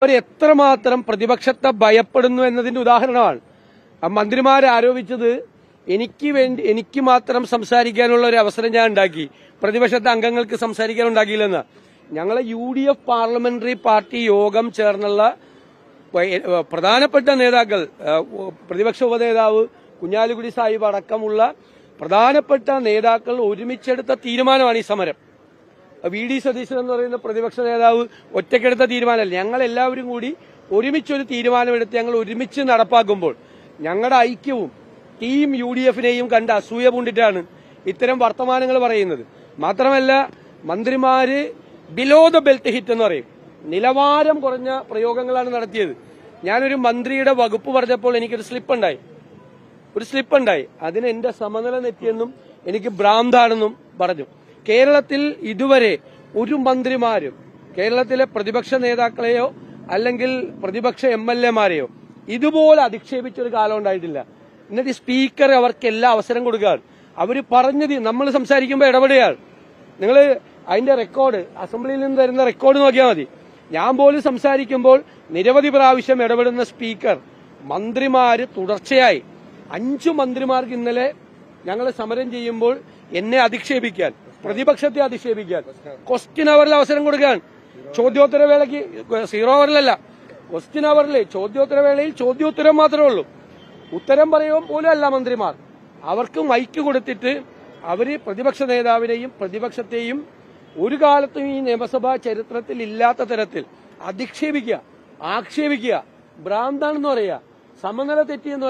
അവർ എത്രമാത്രം പ്രതിപക്ഷത്തെ ഭയപ്പെടുന്നു എന്നതിന്റെ ഉദാഹരണമാണ്. മന്ത്രിമാർ ആരോപിച്ചത് എനിക്ക് മാത്രം സംസാരിക്കാനുള്ള ഒരു അവസരം ഞാൻ ഉണ്ടാക്കി, പ്രതിപക്ഷത്തെ അംഗങ്ങൾക്ക് സംസാരിക്കാൻ ഉണ്ടാക്കിയില്ലെന്ന്. ഞങ്ങളെ UDF പാർലമെന്ററി പാർട്ടി യോഗം ചേർന്നുള്ള പ്രധാനപ്പെട്ട നേതാക്കൾ, പ്രതിപക്ഷ ഉപനേതാവ് കുഞ്ഞാലിക്കുടി സാഹിബ് അടക്കമുള്ള പ്രധാനപ്പെട്ട നേതാക്കൾ ഒരുമിച്ചെടുത്ത തീരുമാനമാണ് ഈ സമരം. VD സതീശൻ എന്ന് പറയുന്ന പ്രതിപക്ഷ നേതാവ് ഒറ്റക്കെടുത്ത തീരുമാനമല്ല, ഞങ്ങൾ എല്ലാവരും കൂടി ഒരുമിച്ചൊരു തീരുമാനമെടുത്ത് ഞങ്ങൾ ഒരുമിച്ച് നടപ്പാക്കുമ്പോൾ ഞങ്ങളുടെ ഐക്യവും ടീം UDFനെയും കണ്ട് അസൂയ പൂണ്ടിട്ടാണ് ഇത്തരം വർത്തമാനങ്ങൾ പറയുന്നത്. മാത്രമല്ല, മന്ത്രിമാര് ബിലോ ദ ബെൽറ്റ് ഹിറ്റ് എന്ന് പറയും, നിലവാരം കുറഞ്ഞ പ്രയോഗങ്ങളാണ് നടത്തിയത്. ഞാനൊരു മന്ത്രിയുടെ വകുപ്പ് പറഞ്ഞപ്പോൾ എനിക്കൊരു സ്ലിപ്പ് ഉണ്ടായി. അതിന് എന്റെ സമനില തെറ്റിയെന്നും എനിക്ക് ഭ്രാന്താണെന്നും പറഞ്ഞു. കേരളത്തിൽ ഇതുവരെ ഒരു മന്ത്രിമാരും കേരളത്തിലെ പ്രതിപക്ഷ നേതാക്കളെയോ അല്ലെങ്കിൽ പ്രതിപക്ഷ MLAമാരെയോ ഇതുപോലെ അധിക്ഷേപിച്ചൊരു കാലം ഉണ്ടായിട്ടില്ല. എന്നിട്ട് സ്പീക്കർ അവർക്ക് എല്ലാ അവസരം കൊടുക്കുകയാണ്. അവര് പറഞ്ഞത് നമ്മൾ സംസാരിക്കുമ്പോൾ ഇടപെടുകയാണ്. നിങ്ങൾ അതിന്റെ റെക്കോർഡ്, അസംബ്ലിയിൽ നിന്ന് തരുന്ന റെക്കോർഡ് നോക്കിയാൽ മതി. ഞാൻ പോലും സംസാരിക്കുമ്പോൾ നിരവധി പ്രാവശ്യം ഇടപെടുന്ന സ്പീക്കർ മന്ത്രിമാര് തുടർച്ചയായി 5 മന്ത്രിമാർക്ക് ഇന്നലെ ഞങ്ങൾ സമരം ചെയ്യുമ്പോൾ എന്നെ അധിക്ഷേപിക്കാൻ, പ്രതിപക്ഷത്തെ അധിക്ഷേപിക്കാൻ ക്വസ്റ്റ്യൻ അവറിൽ അവസരം കൊടുക്കുകയാണ്. ചോദ്യോത്തരവേളയ്ക്ക് 0 അവറിലല്ല, ക്വസ്റ്റ്യൻ അവറിൽ ചോദ്യോത്തരവേളയിൽ ചോദ്യോത്തരം മാത്രമേ ഉള്ളൂ. ഉത്തരം പറയുമ്പോൾ പോലും അല്ല മന്ത്രിമാർ. അവർക്ക് മൈക്ക് കൊടുത്തിട്ട് അവര് പ്രതിപക്ഷ നേതാവിനെയും പ്രതിപക്ഷത്തെയും ഒരു കാലത്തും ഈ നിയമസഭാ ചരിത്രത്തിൽ ഇല്ലാത്ത തരത്തിൽ അധിക്ഷേപിക്കുക, ആക്ഷേപിക്കുക, ഭ്രാന്താണെന്ന് പറയുക, സമനില തെറ്റിയെന്ന്